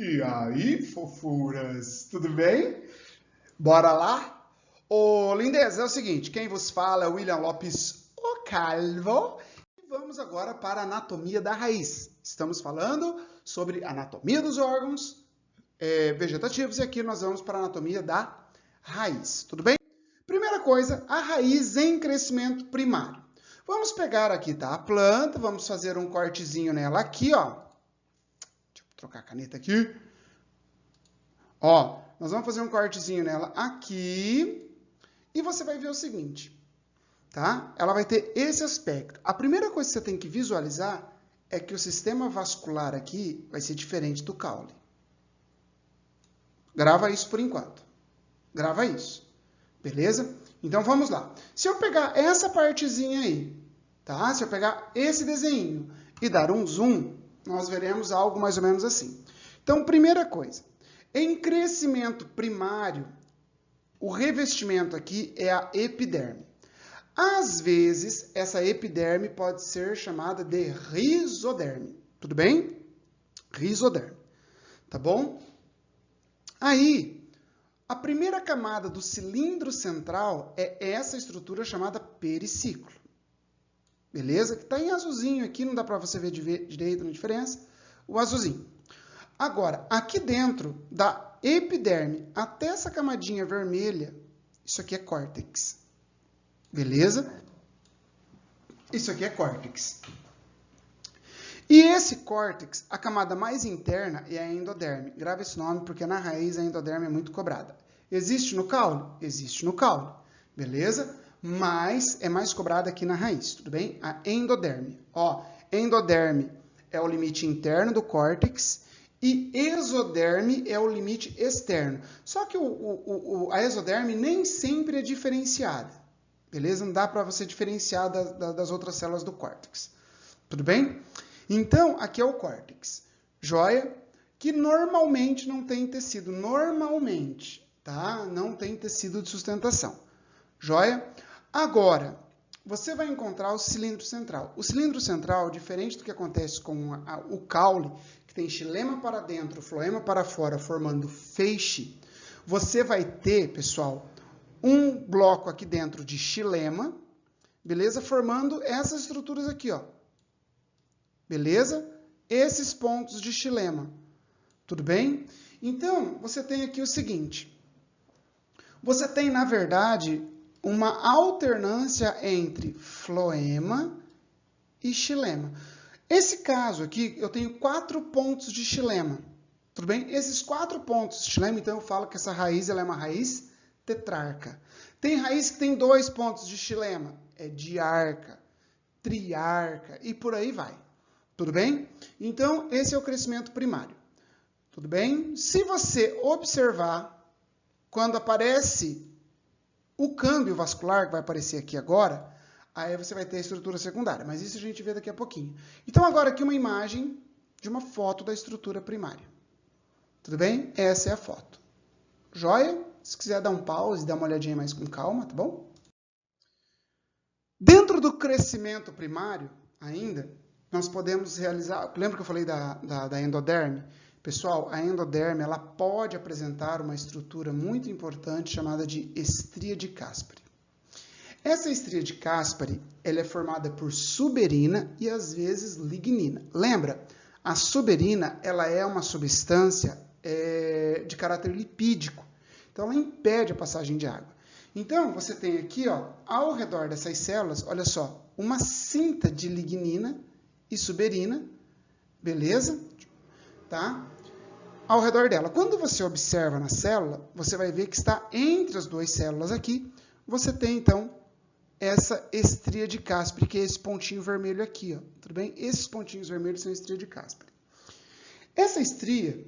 E aí, fofuras, tudo bem? Bora lá? Ô, lindez, é o seguinte, quem vos fala é o William Lopes, o Calvo, e vamos agora para a anatomia da raiz. Estamos falando sobre anatomia dos órgãos vegetativos e aqui nós vamos para a anatomia da raiz, tudo bem? Primeira coisa, a raiz em crescimento primário. Vamos pegar aqui, tá, a planta, vamos fazer um cortezinho nela aqui, ó. Deixa eu trocar a caneta aqui. Ó, nós vamos fazer um cortezinho nela aqui e você vai ver o seguinte, tá? Ela vai ter esse aspecto. A primeira coisa que você tem que visualizar é que o sistema vascular aqui vai ser diferente do caule. Grava isso por enquanto. Grava isso. Beleza? Então vamos lá. Se eu pegar essa partezinha aí, tá? Se eu pegar esse desenho e dar um zoom, nós veremos algo mais ou menos assim. Então, primeira coisa. Em crescimento primário, o revestimento aqui é a epiderme. Às vezes, essa epiderme pode ser chamada de rizoderme. Tudo bem? Rizoderme. Tá bom? Aí, a primeira camada do cilindro central é essa estrutura chamada periciclo. Beleza? Que está em azulzinho aqui, não dá para você ver direito a diferença. O azulzinho. Agora, aqui dentro da epiderme até essa camadinha vermelha, isso aqui é córtex. Beleza? Isso aqui é córtex. E esse córtex, a camada mais interna é a endoderme. Grava esse nome porque na raiz a endoderme é muito cobrada. Existe no caule? Existe no caule. Beleza? Mas é mais cobrada aqui na raiz, tudo bem? A endoderme. Ó, endoderme é o limite interno do córtex e exoderme é o limite externo. Só que a exoderme nem sempre é diferenciada. Beleza? Não dá para você diferenciar das outras células do córtex. Tudo bem? Então, aqui é o córtex. Joia? Que normalmente não tem tecido. Normalmente, tá? Não tem tecido de sustentação. Joia? Agora, você vai encontrar o cilindro central. O cilindro central, diferente do que acontece com o caule, que tem xilema para dentro, floema para fora, formando feixe, você vai ter, pessoal, um bloco aqui dentro de xilema, beleza? Formando essas estruturas aqui, ó. Beleza? Esses pontos de xilema. Tudo bem? Então, você tem aqui o seguinte. Você tem, na verdade, uma alternância entre floema e xilema. Esse caso aqui, eu tenho 4 pontos de xilema. Tudo bem? Esses 4 pontos de xilema, então eu falo que essa raiz ela é uma raiz tetrarca. Tem raiz que tem 2 pontos de xilema. É diarca, triarca e por aí vai. Tudo bem? Então, esse é o crescimento primário. Tudo bem? Se você observar, quando aparece o câmbio vascular, que vai aparecer aqui agora, aí você vai ter a estrutura secundária. Mas isso a gente vê daqui a pouquinho. Então, agora aqui uma imagem de uma foto da estrutura primária. Tudo bem? Essa é a foto. Joia? Se quiser dar um pause e dar uma olhadinha mais com calma, tá bom? Dentro do crescimento primário, ainda, nós podemos realizar... Lembra que eu falei da endoderme? Pessoal, a endoderme ela pode apresentar uma estrutura muito importante chamada de estria de Caspary. Essa estria de Caspary ela é formada por suberina e, às vezes, lignina. Lembra? A suberina ela é uma substância de caráter lipídico. Então, ela impede a passagem de água. Então, você tem aqui, ó, ao redor dessas células, olha só, uma cinta de lignina e suberina, beleza? Tá? Ao redor dela. Quando você observa na célula, você vai ver que está entre as 2 células aqui, você tem, então, essa estria de Caspary, que é esse pontinho vermelho aqui, ó. Tudo bem? Esses pontinhos vermelhos são a estria de Caspary. Essa estria,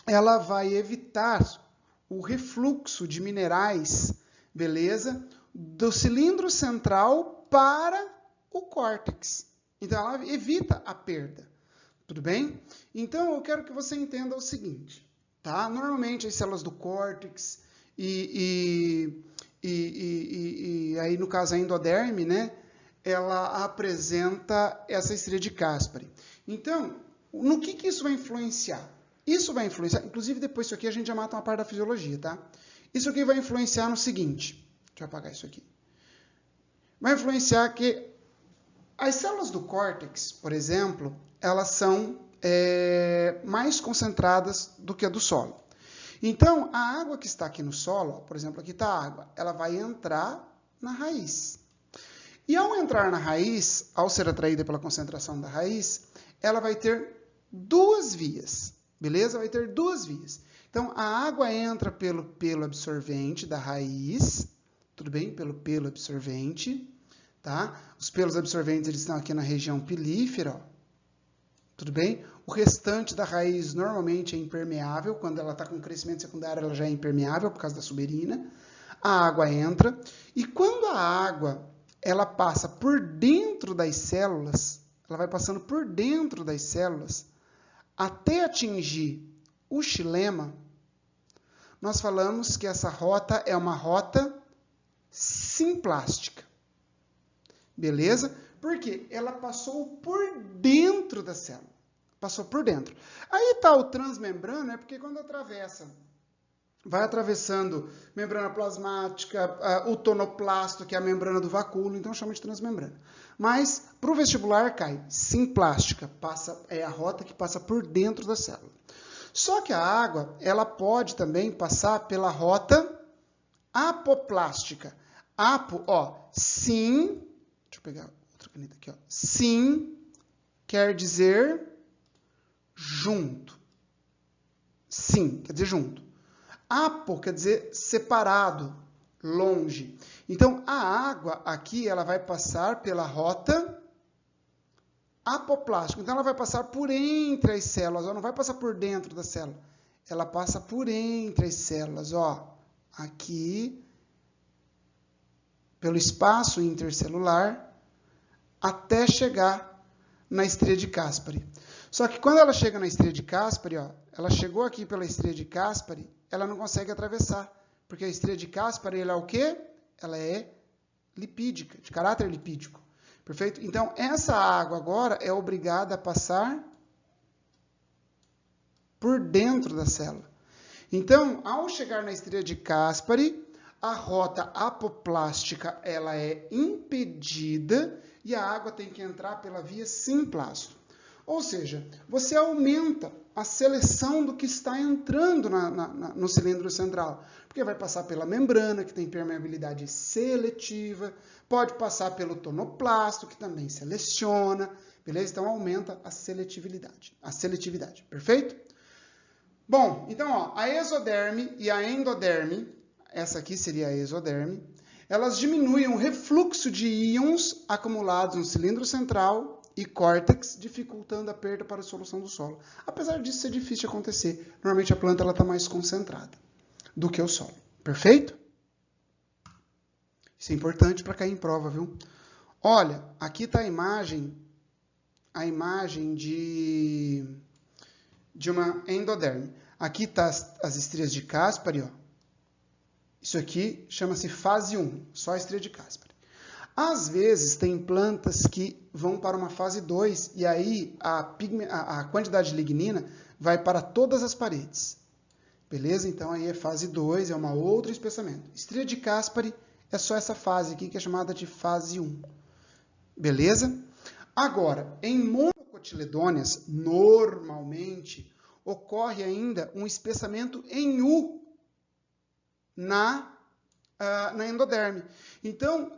ela vai evitar o refluxo de minerais, beleza? Do cilindro central para o córtex. Então, ela evita a perda. Tudo bem? Então, eu quero que você entenda o seguinte, tá? Normalmente, as células do córtex e aí, no caso, a endoderme, né? Ela apresenta essa estria de Caspary. Então, no que isso vai influenciar? Isso vai influenciar, inclusive depois disso aqui a gente já mata uma parte da fisiologia, tá? Isso aqui vai influenciar no seguinte, deixa eu apagar isso aqui. Vai influenciar que as células do córtex, por exemplo, elas são mais concentradas do que a do solo. Então, a água que está aqui no solo, ó, por exemplo, aqui está a água, ela vai entrar na raiz. E ao entrar na raiz, ao ser atraída pela concentração da raiz, ela vai ter duas vias, beleza? Vai ter duas vias. Então, a água entra pelo pelo absorvente da raiz, tudo bem? Pelo pelo absorvente, tá? Os pelos absorventes eles estão aqui na região pilífera, ó. Tudo bem? O restante da raiz normalmente é impermeável. Quando ela está com crescimento secundário, ela já é impermeável por causa da suberina. A água entra. E quando a água ela passa por dentro das células, ela vai passando por dentro das células, até atingir o xilema, nós falamos que essa rota é uma rota simplástica. Beleza? Porque ela passou por dentro da célula. Passou por dentro. Aí está o transmembrana, porque quando atravessa, vai atravessando membrana plasmática, o tonoplasto, que é a membrana do vacúolo, então chama de transmembrana. Mas, para o vestibular, cai simplástica, é a rota que passa por dentro da célula. Só que a água, ela pode também passar pela rota apoplástica. Apo, ó, sim, deixa eu pegar outra caneta aqui, ó. Sim quer dizer junto. Sim quer dizer junto. Apo quer dizer separado, longe. Então, a água aqui, ela vai passar pela rota apoplástica. Então, ela vai passar por entre as células, ela não vai passar por dentro da célula. Ela passa por entre as células, ó. Aqui, pelo espaço intercelular, até chegar na estria de Caspary. Só que quando ela chega na estria de Caspary, ó, ela chegou aqui pela estria de Caspary, ela não consegue atravessar, porque a estria de Caspary, ela é o quê? Ela é lipídica, de caráter lipídico. Perfeito? Então, essa água agora é obrigada a passar por dentro da célula. Então, ao chegar na estria de Caspary, a rota apoplástica ela é impedida e a água tem que entrar pela via simplasto. Ou seja, você aumenta a seleção do que está entrando no cilindro central. Porque vai passar pela membrana, que tem permeabilidade seletiva, pode passar pelo tonoplasto, que também seleciona, beleza? Então, aumenta a seletividade, perfeito? Bom, então, ó, a exoderme e a endoderme, essa aqui seria a exoderme, elas diminuem o refluxo de íons acumulados no cilindro central e córtex, dificultando a perda para a dissolução do solo. Apesar disso ser difícil de acontecer, normalmente a planta está mais concentrada do que o solo. Perfeito? Isso é importante para cair em prova, viu? Olha, aqui está a imagem de uma endoderme. Aqui está as estrias de Caspary, ó. Isso aqui chama-se fase 1, só a estria de Caspary. Às vezes, tem plantas que vão para uma fase 2, e aí a quantidade de lignina vai para todas as paredes. Beleza? Então, aí é fase 2, é uma outro espessamento. Estria de Caspary é só essa fase aqui, que é chamada de fase 1. Beleza? Agora, em monocotiledôneas, normalmente, ocorre ainda um espessamento em U na endoderme. Então,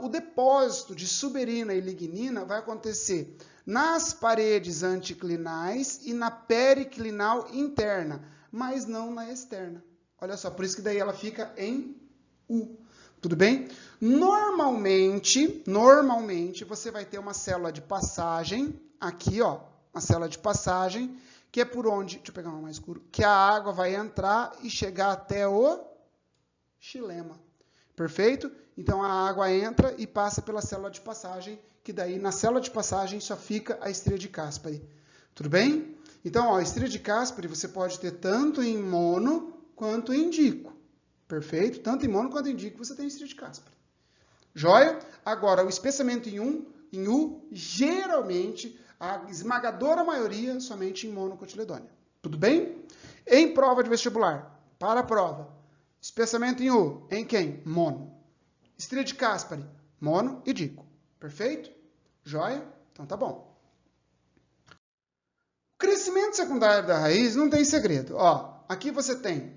o depósito de suberina e lignina vai acontecer nas paredes anticlinais e na periclinal interna, mas não na externa. Olha só, por isso que daí ela fica em U. Tudo bem? Normalmente, você vai ter uma célula de passagem, aqui, ó, uma célula de passagem, que é por onde, deixa eu pegar uma mais escuro, que a água vai entrar e chegar até o xilema. Perfeito? Então, a água entra e passa pela célula de passagem, que daí, na célula de passagem, só fica a estria de Caspary. Tudo bem? Então, ó, a estria de Caspary você pode ter tanto em mono quanto em dico. Perfeito? Tanto em mono quanto em dico você tem estria de Caspary. Joia? Agora, o espessamento em U, geralmente, a esmagadora maioria, somente em monocotiledônea. Tudo bem? Em prova de vestibular, para a prova, espessamento em U, em quem? Mono. Estria de Caspari, mono e dico. Perfeito? Joia? Então tá bom. O crescimento secundário da raiz não tem segredo. Ó, aqui você tem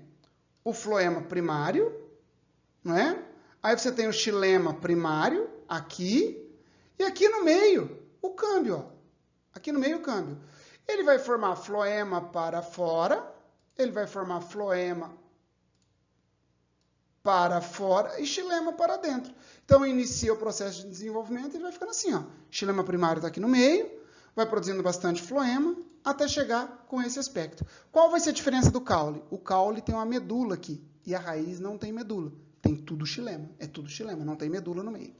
o floema primário, não é? Aí você tem o xilema primário, aqui, e aqui no meio, o câmbio, ó. Aqui no meio, o câmbio. Ele vai formar floema para fora, ele vai formar floema para fora e xilema para dentro. Então, inicia o processo de desenvolvimento e vai ficando assim, ó. Xilema primário está aqui no meio, vai produzindo bastante floema, até chegar com esse aspecto. Qual vai ser a diferença do caule? O caule tem uma medula aqui, e a raiz não tem medula. Tem tudo xilema. É tudo xilema, não tem medula no meio.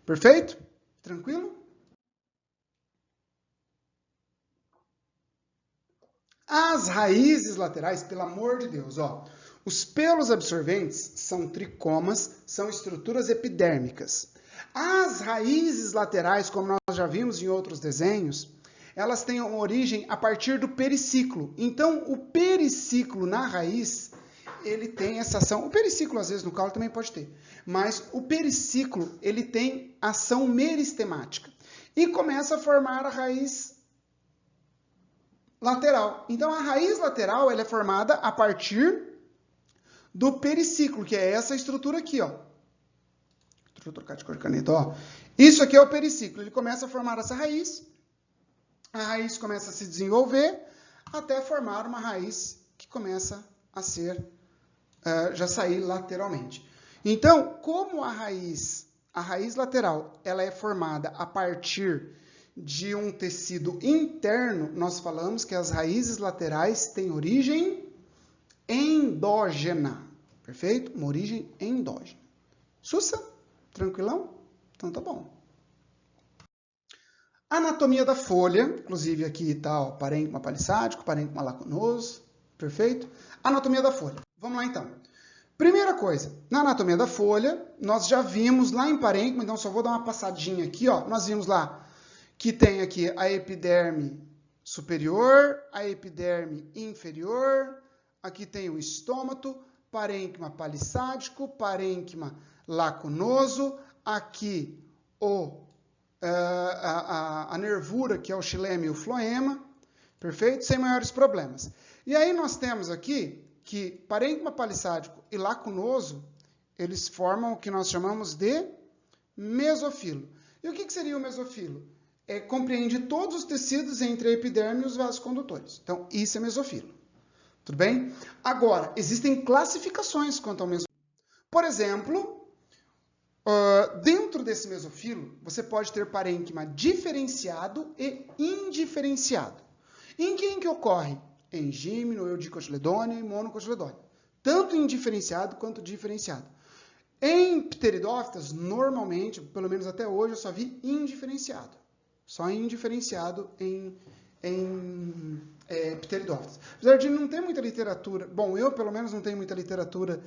Perfeito? Tranquilo? As raízes laterais, pelo amor de Deus, ó. Os pelos absorventes são tricomas, são estruturas epidérmicas. As raízes laterais, como nós já vimos em outros desenhos, elas têm uma origem a partir do periciclo. Então, o periciclo na raiz, ele tem essa ação. O periciclo, às vezes, no caule também pode ter. Mas o periciclo, ele tem ação meristemática. E começa a formar a raiz lateral. Então, a raiz lateral ela é formada a partir do periciclo, que é essa estrutura aqui, ó. Deixa eu trocar de cor de caneta, ó. Isso aqui é o periciclo. Ele começa a formar essa raiz. A raiz começa a se desenvolver até formar uma raiz que começa a ser, já sair lateralmente. Então, como a raiz lateral, ela é formada a partir de um tecido interno, nós falamos que as raízes laterais têm origem endógena. Perfeito? Uma origem endógena. Sussa? Tranquilão? Então tá bom. Anatomia da folha, inclusive aqui está o parênquima palissádico, parênquima lacunoso, perfeito? Anatomia da folha. Vamos lá então. Primeira coisa, na anatomia da folha, nós já vimos lá em parênquima, então só vou dar uma passadinha aqui, ó. Nós vimos lá que tem aqui a epiderme superior, a epiderme inferior, aqui tem o estômato, parênquima palissádico, parênquima lacunoso, aqui a nervura, que é o xilema e o floema, perfeito? Sem maiores problemas. E aí nós temos aqui que parênquima palissádico e lacunoso, eles formam o que nós chamamos de mesofilo. E o que seria o mesofilo? Compreende todos os tecidos entre a epiderme e os vasos condutores. Então, isso é mesofilo. Tudo bem? Agora, existem classificações quanto ao mesofilo. Por exemplo, dentro desse mesofilo, você pode ter parênquima diferenciado e indiferenciado. Em quem que ocorre? Em gímeno, eudicotiledônea e monocotiledônea. Tanto indiferenciado quanto diferenciado. Em pteridófitas, normalmente, pelo menos até hoje, eu só vi indiferenciado. Só indiferenciado em pteridófitas. Apesar de não ter muita literatura, bom, eu pelo menos não tenho muita literatura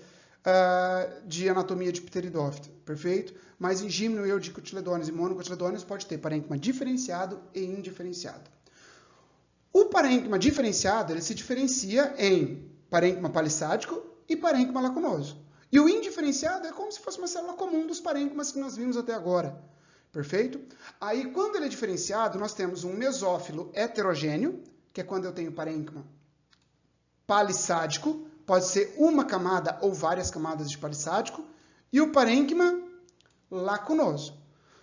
de anatomia de pteridófita, perfeito? Mas em gímeno, eudicotiledôneas e monocotiledôneas pode ter parênquima diferenciado e indiferenciado. O parênquima diferenciado, ele se diferencia em parênquima palissádico e parênquima lacunoso. E o indiferenciado é como se fosse uma célula comum dos parênquimas que nós vimos até agora, perfeito? Aí, quando ele é diferenciado, nós temos um mesófilo heterogêneo, que é quando eu tenho parênquima palissádico, pode ser uma camada ou várias camadas de palissádico, e o parênquima lacunoso.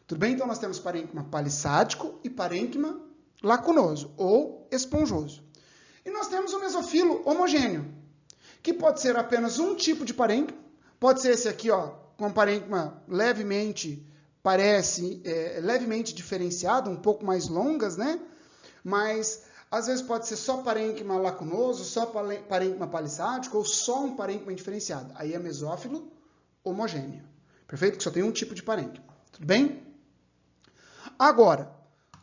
Tudo bem? Então, nós temos parênquima palissádico e parênquima lacunoso, ou esponjoso. E nós temos o mesofilo homogêneo, que pode ser apenas um tipo de parênquima, pode ser esse aqui, ó, com parênquima levemente, levemente diferenciado, um pouco mais longas, né? Mas às vezes pode ser só parênquima lacunoso, só parênquima palissádico ou só um parênquima indiferenciado. Aí é mesófilo homogêneo. Perfeito? Que só tem um tipo de parênquima. Tudo bem? Agora,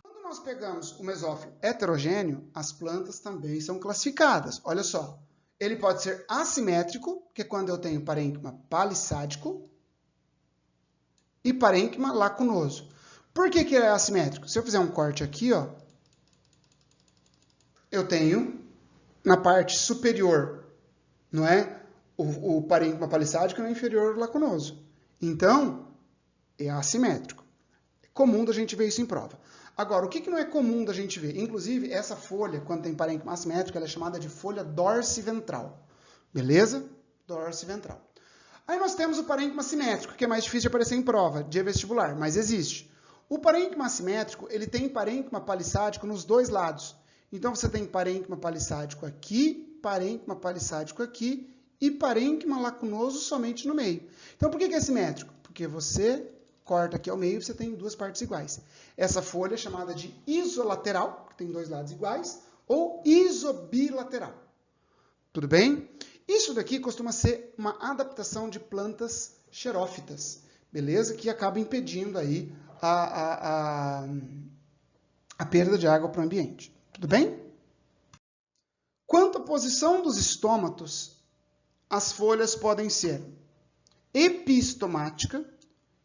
quando nós pegamos o mesófilo heterogêneo, as plantas também são classificadas. Olha só. Ele pode ser assimétrico, que é quando eu tenho parênquima palissádico, e parênquima lacunoso. Por que ele é assimétrico? Se eu fizer um corte aqui, ó, eu tenho na parte superior, não é? O parênquima palissádico não é inferior ao lacunoso. Então, é assimétrico. É comum da gente ver isso em prova. Agora, o que não é comum da gente ver? Inclusive, essa folha, quando tem parênquima assimétrico, ela é chamada de folha dorsiventral. Beleza? Dorsiventral. Aí nós temos o parênquima simétrico, que é mais difícil de aparecer em prova, de vestibular, mas existe. O parênquima assimétrico, ele tem parênquima palissádico nos dois lados. Então, você tem parênquima palissádico aqui, parênquima palissádico aqui e parênquima lacunoso somente no meio. Então, por que é simétrico? Porque você corta aqui ao meio, você tem duas partes iguais. Essa folha é chamada de isolateral, que tem dois lados iguais, ou isobilateral. Tudo bem? Isso daqui costuma ser uma adaptação de plantas xerófitas, beleza? Que acaba impedindo aí a perda de água para o ambiente. Tudo bem? Quanto à posição dos estômatos, as folhas podem ser epistomática.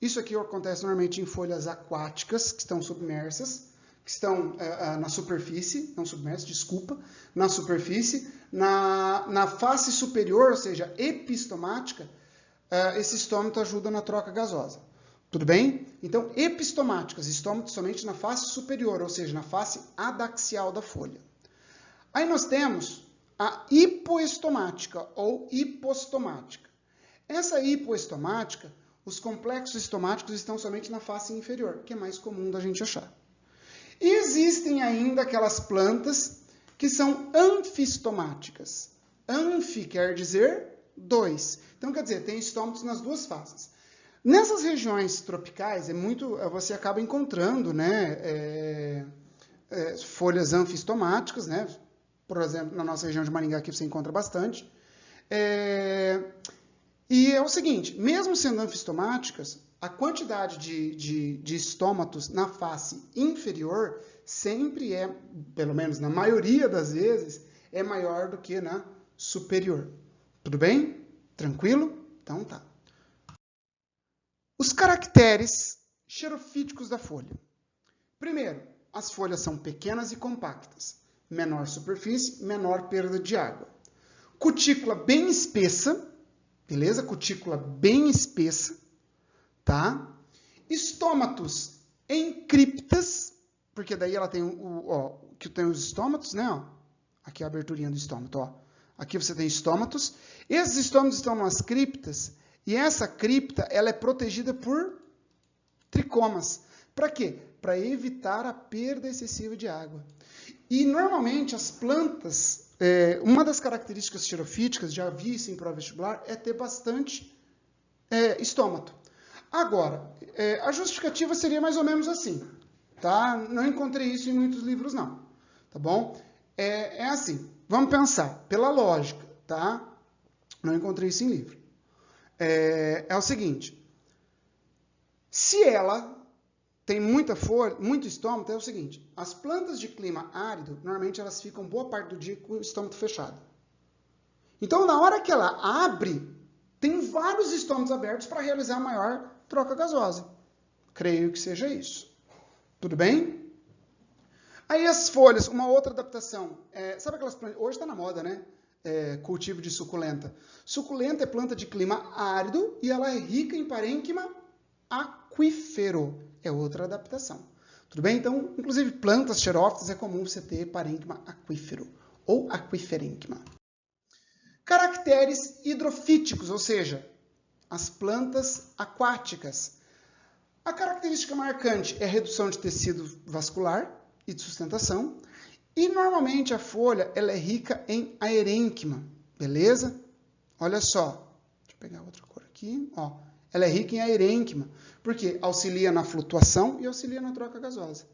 Isso aqui acontece normalmente em folhas aquáticas, que estão submersas, que estão na superfície, não submersas, desculpa, na superfície. Na face superior, ou seja, epistomática, esse estômato ajuda na troca gasosa. Tudo bem? Então, epistomáticas, estômatos somente na face superior, ou seja, na face adaxial da folha. Aí nós temos a hipoestomática ou hipostomática. Essa hipoestomática, os complexos estomáticos estão somente na face inferior, que é mais comum da gente achar. E existem ainda aquelas plantas que são anfistomáticas. Anfi quer dizer dois. Então, quer dizer, tem estômatos nas duas faces. Nessas regiões tropicais, você acaba encontrando, né, folhas anfistomáticas, né? Por exemplo, na nossa região de Maringá aqui você encontra bastante. E é o seguinte, mesmo sendo anfistomáticas, a quantidade de estômatos na face inferior sempre é, pelo menos na maioria das vezes, é maior do que na superior. Tudo bem? Tranquilo? Então tá. Os caracteres xerofíticos da folha. Primeiro, as folhas são pequenas e compactas. Menor superfície, menor perda de água. Cutícula bem espessa, beleza? Cutícula bem espessa, tá? Estômatos em criptas, porque daí ela tem que tem os estômatos, né? Ó. Aqui é a aberturinha do estômato, ó. Aqui você tem estômatos. Esses estômatos estão nas criptas e essa cripta ela é protegida por tricomas. Para quê? Para evitar a perda excessiva de água. E normalmente as plantas, uma das características xerofíticas, já vi isso em prova vestibular, é ter bastante estômato. Agora, a justificativa seria mais ou menos assim, tá? Não encontrei isso em muitos livros, não, tá bom? É assim, vamos pensar, pela lógica, tá? Não encontrei isso em livro. É o seguinte, se ela tem muita folha, muito estômato, é o seguinte, as plantas de clima árido, normalmente elas ficam boa parte do dia com o estômato fechado. Então, na hora que ela abre, tem vários estômatos abertos para realizar a maior troca gasosa. Creio que seja isso. Tudo bem? Aí as folhas, uma outra adaptação. Sabe aquelas plantas? Hoje está na moda, né? Cultivo de suculenta. Suculenta é planta de clima árido e ela é rica em parênquima aquífero. É outra adaptação. Tudo bem? Então, inclusive, plantas xerófitas é comum você ter parênquima aquífero ou aquiferênquima. Caracteres hidrofíticos, ou seja, as plantas aquáticas. A característica marcante é a redução de tecido vascular e de sustentação. E, normalmente, a folha ela é rica em aerênquima. Beleza? Olha só. Deixa eu pegar outra cor aqui. Ó. Ela é rica em aerênquima, porque auxilia na flutuação e auxilia na troca gasosa.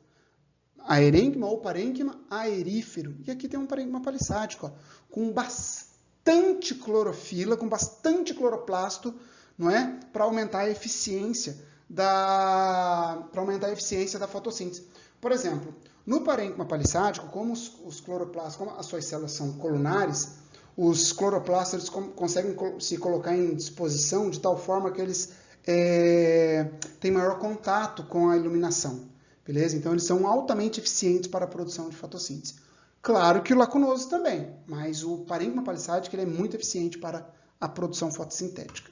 Aerênquima ou parênquima aerífero. E aqui tem um parênquima palissádico, ó, com bastante clorofila, com bastante cloroplasto, não é? Para aumentar a eficiência da fotossíntese. Por exemplo, no parênquima palissádico, como os cloroplastos, como as suas células são colunares, os cloroplastos conseguem se colocar em disposição de tal forma que eles têm maior contato com a iluminação. Beleza? Então, eles são altamente eficientes para a produção de fotossíntese. Claro que o lacunoso também, mas o parênquima palissádico ele é muito eficiente para a produção fotossintética.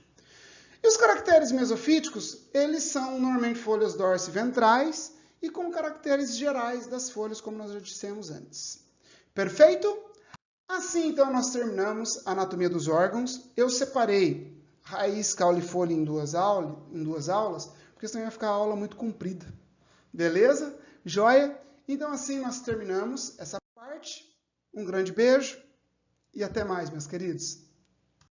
E os caracteres mesofíticos, eles são normalmente folhas dorsiventrais e com caracteres gerais das folhas, como nós já dissemos antes. Perfeito? Assim, então, nós terminamos a anatomia dos órgãos. Eu separei raiz, caule e folha em duas aulas, porque senão ia ficar a aula muito comprida. Beleza? Joia? Então, assim, nós terminamos essa parte. Um grande beijo e até mais, meus queridos.